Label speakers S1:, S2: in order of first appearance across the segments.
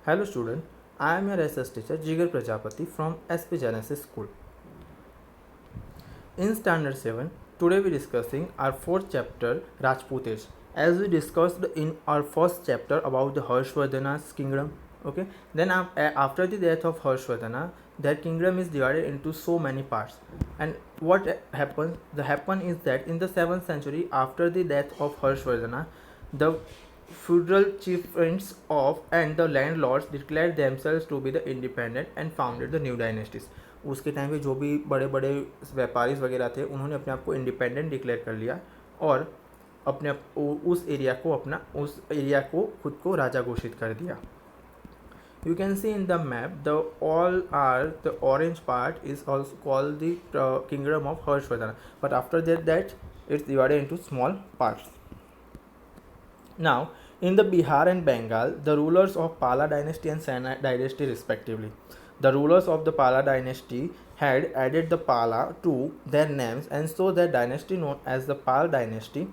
S1: Hello student, I am your SS teacher Jigar Prajapati from SP Genesis School. In standard 7, today we are discussing our fourth chapter Rajput Age. As we discussed in our first chapter about the Harshvardhana's kingdom, okay, then after the death of Harshvardhana, their kingdom is divided into so many parts. And what happens? The happen is that in the 7th century, after the death of Harshvardhana, the feudal chieftains of and the landlords declared themselves to be the independent and founded the new dynasties. उसके time पे जो भी बड़े बड़े व्यापारी वगैरह थे उन्होंने अपने आप को इंडिपेंडेंट डिक्लेयर कर लिया और उस एरिया को खुद को राजा घोषित कर दिया. You can see in the map the orange part is also called the kingdom of Harshvardhana, but after that it's divided into small parts. Now, in the Bihar and Bengal, the rulers of Pala dynasty and Sena dynasty respectively. The rulers of the Pala dynasty had added the Pala to their names, and so their dynasty known as the Pal dynasty.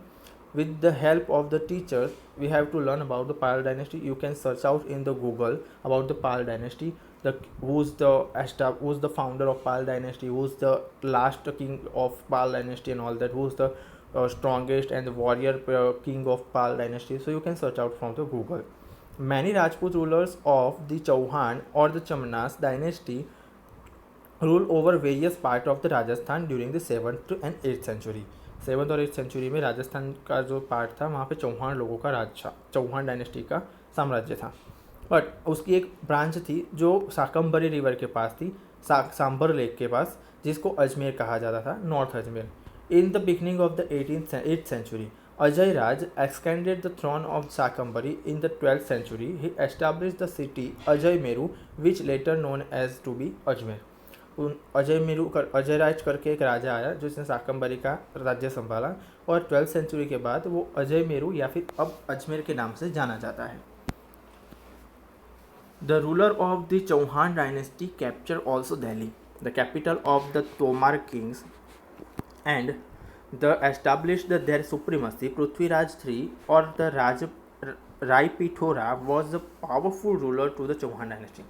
S1: With the help of the teachers, we have to learn about the Pal dynasty. You can search out in the Google about the Pal dynasty. Who's the founder of Pal dynasty? Who's the last king of Pal dynasty and all that? Who's the strongest and the warrior king of Pal dynasty? So you can search out from the Google. Many Rajput rulers of the Chauhan or the Chamanas dynasty ruled over various parts of the Rajasthan during the 7th and 8th century. 7th और 8th century में राजस्थान का जो part था वहाँ पे चौहान लोगों का राज था, चौहान डायनेस्टी का साम्राज्य था. बट उसकी एक ब्रांच थी जो शाकंभरी रिवर के पास थी, सांबर लेक के पास, जिसको अजमेर कहा जाता था, north Ajmer. In the beginning of the 8th century, Ajay Raj extended the throne of Shakambari in the 12th century. He established the city Ajay Meru, which later known as to be Ajmer. Ajay Raj करके एक राजा आया जिसने शाकंभरी का राज्य संभाला और 12th century के बाद वो अजय मेरू या फिर अब अजमेर के नाम से जाना जाता है. The ruler of the Chauhan dynasty capture also Delhi, the capital of the Tomar kings, and the established their supremacy. Prithviraj III or the Rai Pithora was a powerful ruler to the Chauhan dynasty.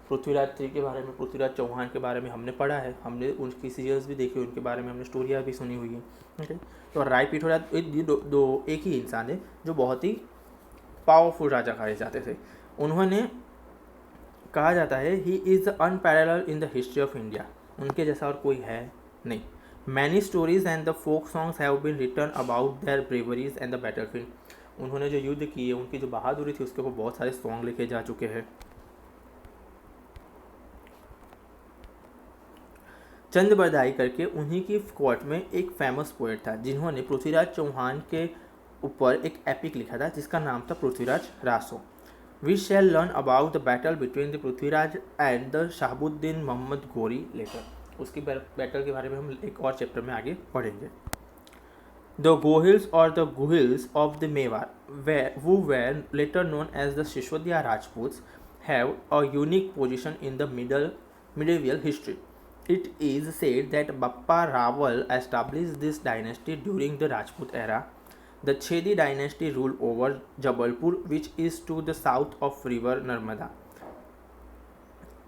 S1: Prithviraj III के बारे में, पृथ्वीराज चौहान के बारे में हमने पढ़ा है, हमने उनकी सीरियल्स भी देखी, उनके बारे में हमने स्टोरियाँ भी सुनी हुई हैं. ओके, तो राय पिथोरा एक ही इंसान है जो बहुत ही पावरफुल राजा कहे जाते थे. उन्होंने कहा जाता है he is unparalleled in the history of India. उनके जैसा और कोई है नहीं. Many stories and the folk songs have been written about their braveries and the battlefield. उन्होंने जो युद्ध किए, उनकी जो बहादुरी थी, उसके ऊपर बहुत सारे सॉन्ग लिखे जा चुके हैं. चंद बरदाई करके उन्हीं की कोर्ट में एक फेमस पोएट था जिन्होंने पृथ्वीराज चौहान के ऊपर एक एपिक लिखा था जिसका नाम था Prithviraj Raso. We shall learn about the battle between the Prithviraj and the Shahabuddin Mohammad Ghori later. उसकी बैटल के बारे में हम एक और चैप्टर में आगे पढ़ेंगे. द गोहिल्स और the Guhils of the Mewar who were later known as the Shishwadya Rajputs have a unique position in the medieval history. It is said that Bappa Rawal established this dynasty during the Rajput era. The Chedi dynasty ruled over Jabalpur, which is to the south of river Narmada.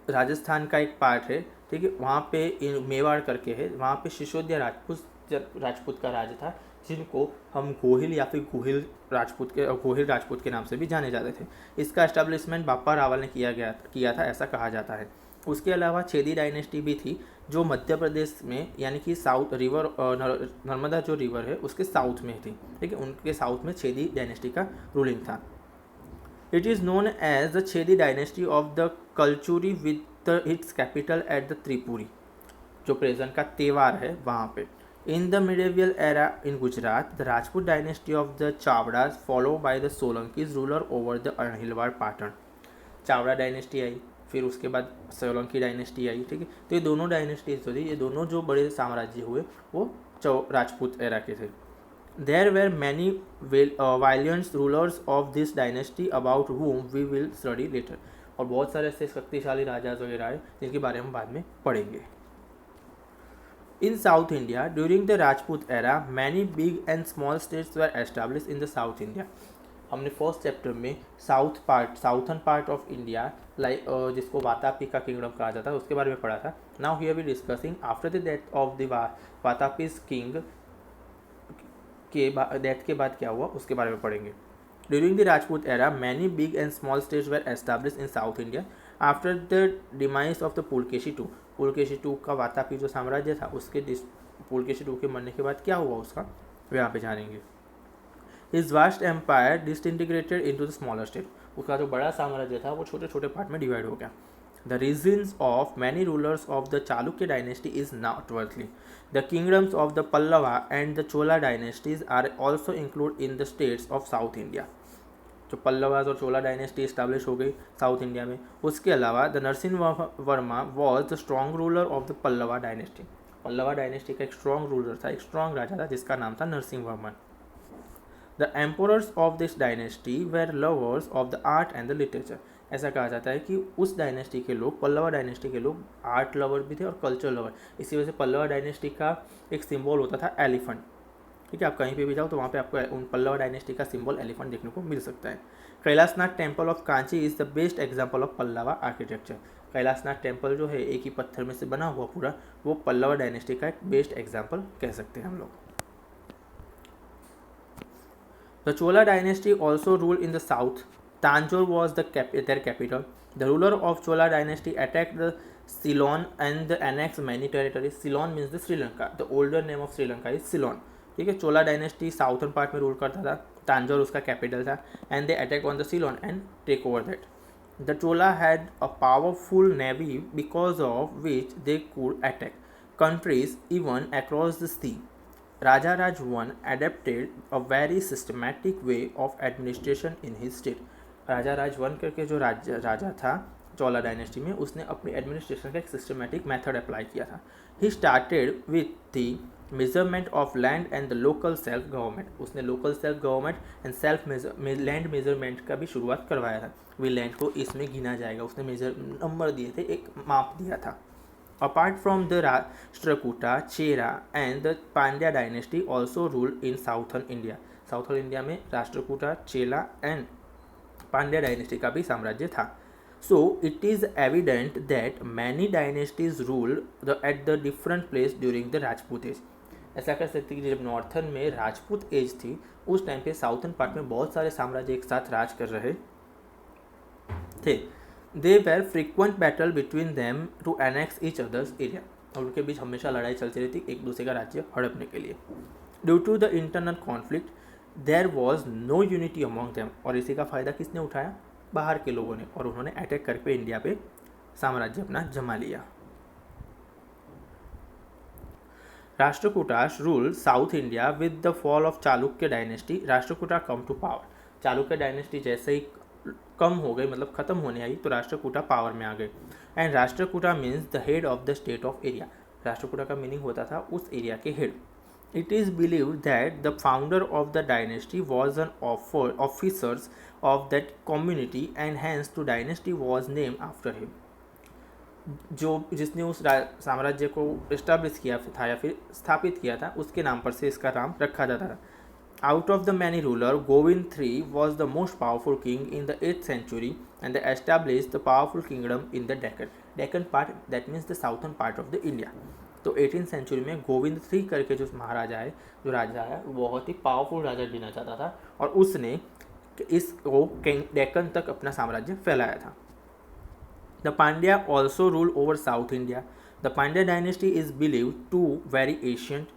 S1: Rajasthan का एक part है, ठीक है, वहाँ पे मेवाड़ करके है, वहाँ पे सिसोदिया राजपूत का राज था जिनको हम गोहिल या फिर गोहिल राजपूत के नाम से भी जाने जाते थे. इसका एस्टेब्लिशमेंट बापा रावल ने किया था ऐसा कहा जाता है. उसके अलावा छेदी डायनेस्टी भी थी जो मध्य प्रदेश में यानी कि साउथ रिवर नर्मदा जो रिवर है उसके साउथ में थी, ठीक है, उनके साउथ में छेदी डायनेस्टी का रूलिंग था. It is known as the Chedi dynasty of the Kalchuri with its capital at the Tripuri, जो प्रेजेंट का तेवार है वहाँ पे. In the medieval era in Gujarat, the Rajput dynasty of the Chavdas followed by the Solankis ruler over the Ahilwar Patan. Chavda dynasty आई, फिर उसके बाद Solanki dynasty आई, ठीक है. तो ये दोनों डायनेस्टीज जो थी, ये दोनों जो बड़े साम्राज्य हुए वो राजपूत एरा के थे. There were many valiant rulers of this dynasty about whom we will study later. और बहुत सारे ऐसे शक्तिशाली राजा वगैरह आए जिनके बारे में हम बाद में पढ़ेंगे. In South India, during the Rajput era, many big and small states were established in the South India. हमने फर्स्ट चैप्टर में southern part of India like जिसको वातापी का किंगडम कहा जाता है उसके बारे में पढ़ा था. Now here we discussing after the death of the Vatapi's king के डेथ के बाद क्या हुआ उसके बारे में पढ़ेंगे. During the Rajput era many big and small states were established in south India after the demise of the Pulakeshi two का वातापी जो साम्राज्य था उसके पुलकेशी टू के मरने के बाद क्या हुआ उसका वो यहाँ पे जानेंगे. His vast empire disintegrated into the smaller state. उसका जो बड़ा साम्राज्य था वो छोटे छोटे पार्ट में डिवाइड हो गया. The reasons of many rulers of the Chalukya dynasty is noteworthy. The kingdoms of the Pallava and the Chola dynasties are also include in the states of south India. जो पल्लवाज और चोला डायनेस्टी इस्टेब्लिश हो गई साउथ इंडिया में. उसके अलावा the Narasimha Varma was the strong ruler of the Pallava dynasty. Pallava dynasty का एक strong ruler था, एक स्ट्रॉन्ग राजा था जिसका नाम था Narasimha Varman. The emperors of this dynasty were lovers of the art and the literature. ऐसा कहा जाता है कि उस डायनेस्टी के लोग, पल्लवा डायनेस्टी के लोग आर्ट लवर भी थे और कल्चर लवर. इसी वजह से पल्लवा डायनेस्टी का एक सिंबल होता था एलिफेंट. ठीक है, आप कहीं पे भी जाओ तो वहाँ पे आपको उन पल्लवा डायनेस्टी का सिंबल एलिफेंट देखने को मिल सकता है. Kailashnath temple of Kanchi is the best example of Pallava architecture. Kailashnath temple जो है एक ही पत्थर में से बना हुआ पूरा, वो पल्लवा डायनेस्टी का एक बेस्ट एग्जाम्पल कह सकते हैं हम लोग. The Chola dynasty also rule in the south. Tanjore was their capital. The ruler of Chola dynasty attacked the Ceylon and annexed many territories. Ceylon means the Sri Lanka. The older name of Sri Lanka is Ceylon. ठीक है, Chola dynasty southern part में rule करता था. तांजोर उसका capital था. And they attack on the Ceylon and take over that. The Chola had a powerful navy because of which they could attack countries even across the sea. Raja Raj I adapted a very systematic way of administration in his state. Raja Raj one करके जो राजा था चोला dynasty में, उसने अपनी administration का एक systematic method apply किया था. He started with the measurement of land and the local self government. उसने local self government and self land measurement का भी शुरुआत करवाया था. वे लैंड को इसमें गिना जाएगा, उसने मेजर नंबर दिए थे, एक माप दिया था. Apart from the Rashtrakuta, Chera and the Pandya dynasty also rule in southern India. Southern India में राष्ट्रकूटा, चेला एंड पांड्या डायनेस्टी का भी साम्राज्य था. So it is evident that many dynasties rule at the different place during the Rajput age. ऐसा कह सकते हैं कि जब नॉर्थर्न में राजपूत एज थी उस टाइम पे साउथर्न पार्ट में बहुत सारे साम्राज्य एक साथ राज कर रहे थे. They were frequent battle between them to annex each others area. और उनके बीच हमेशा लड़ाई चलती रहती एक दूसरे का राज्य हड़पने के लिए. Due to the internal conflict there was no unity among them. और इसी का फ़ायदा किसने उठाया? बाहर के लोगों ने. और उन्होंने अटैक करके इंडिया पे साम्राज्य अपना जमा लिया. Rashtrakutas rule South India with the fall of Chalukya dynasty. Rashtrakuta come to power. Chalukya dynasty जैसे ही कम हो गई, मतलब ख़त्म होने आई, तो राष्ट्रकूटा पावर में आ गए. And Rashtrakuta means the head of the state of area. Rashtrakuta का मीनिंग होता था उस एरिया के head. It is believed that the founder of the dynasty was an officers of that community and hence the dynasty was named after him. जो जिसने उस साम्राज्य को इस्टेब्लिश किया था या फिर स्थापित किया था उसके नाम पर से इसका नाम रखा जाता था. Out of the many ruler, Govind III was the most powerful king in the 8th century and they established the powerful kingdom in the Deccan. Deccan part, that means the southern part of the India. तो 18th century में Govind III करके जो महाराजा है, जो राजा है, बहुत ही powerful राजा गिना जाता था और उसने इसको डेक्कन तक अपना साम्राज्य फैलाया था. The Pandya also rule over south India. The Pandya dynasty is believe to very ancient.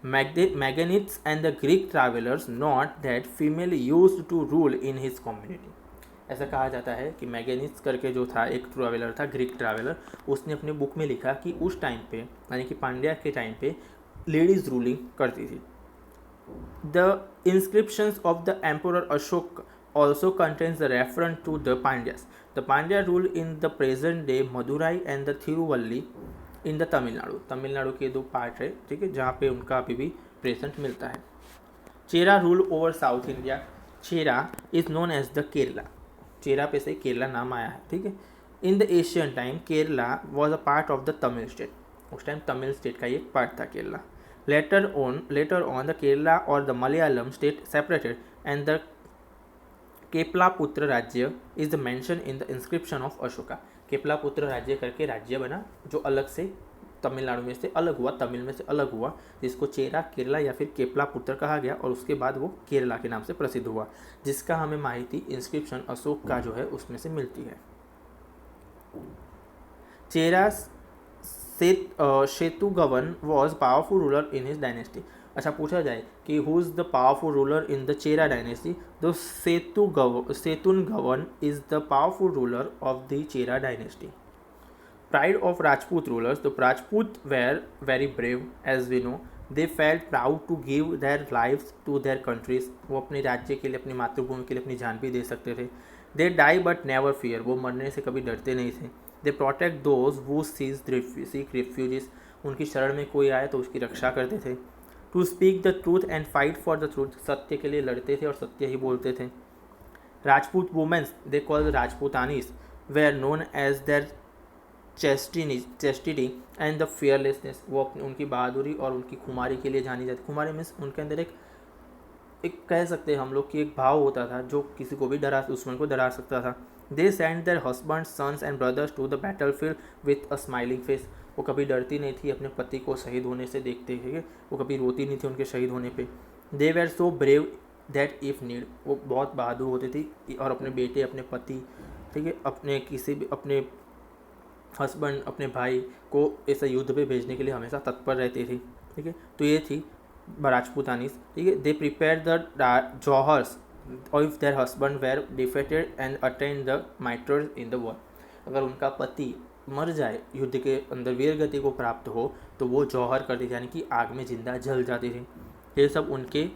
S1: Megasthenes and the Greek travellers note that female used to rule in his community. ऐसा कहा जाता है कि मैगनीथ्स करके जो था एक ट्रैवलर था, ग्रीक ट्रैवलर, उसने अपने बुक में लिखा कि उस टाइम पे यानी कि पांड्या के टाइम पे लेडीज रूलिंग करती थी. The inscriptions of the emperor Ashoka also contains the reference to the Pandyas. The Pandya rule in the present day Madurai and the Thiruvalli in the Tamil Nadu. Tamil Nadu के दो पार्ट है, ठीक है, जहाँ पे उनका अभी भी प्रेजेंट मिलता है. Chera rule over south India. Chera is known as the Kerala. Chera पे से केरला नाम आया है, ठीक है. In the Asian time Kerala was a part of the Tamil state. उस टाइम तमिल स्टेट का एक पार्ट था Kerala. Later on the Kerala और the Malayalam state separated and the Keralaputra राज्य is mention in the inscription of Ashoka. Keralaputra राज्य करके राज्य बना जो अलग से तमिलनाडु में से अलग हुआ, तमिल में से अलग हुआ, जिसको चेरा केरला या फिर केपलापुत्र कहा गया और उसके बाद वो केरला के नाम से प्रसिद्ध हुआ, जिसका हमें माहिती इंस्क्रिप्शन अशोक का जो है उसमें से मिलती है। Chera Senguttuvan was powerful ruler in his dynasty. अच्छा, पूछा जाए कि who is the powerful ruler in the Chera dynasty, तो Senguttuvan is the powerful ruler of the Chera dynasty. Pride of Rajput rulers. The Rajput were very brave, as we know. They felt proud to give their lives to their countries. वो अपने राज्य के लिए, अपनी मातृभूमि के लिए अपनी जान भी दे सकते थे। They die but never fear. वो मरने से कभी डरते नहीं थे। They protect those who seek refuges. उनकी शरण में कोई आए तो उसकी रक्षा करते थे। To speak the truth and fight for the truth. सत्य के लिए लड़ते थे और सत्य ही बोलते थे। Rajput women, they called Rajputanis, were known as their chastity and the fearlessness. वो अपनी उनकी बहादुरी और उनकी खुमारी के लिए जानी जाती। खुमारी मीन्स उनके अंदर एक कह सकते हैं हम लोग कि एक भाव होता था जो किसी को भी दुश्मन को डरा सकता था। They send their husband, sons and brothers to the battle field with a smiling face. वो कभी डरती नहीं थी अपने पति को शहीद होने से देखते हुए, वो कभी रोती नहीं थी उनके शहीद होने पे। They were so brave that if need. वो बहुत बहादुर होती थी और अपने बेटे, अपने पति, ठीक है, अपने किसी भी अपने हस्बैंड, अपने भाई को ऐसे युद्ध पे भेजने के लिए हमेशा तत्पर रहती थी। ठीक है, तो ये थी राजपूतानीस। ठीक है, they prepare the jauhars if their husband were defeated and attend the martyrs in the war. अगर उनका पति मर जाए, युद्ध के अंदर वीर गति को प्राप्त हो, तो वो जौहर करती थी, यानी कि आग में जिंदा जल जाती थी। ये सब उनकी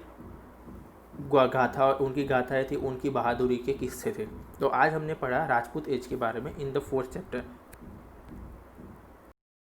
S1: गाथाएँ थी, उनकी बहादुरी के किस्से थे। तो आज हमने पढ़ा राजपूत एज के बारे में इन द 4th चैप्टर।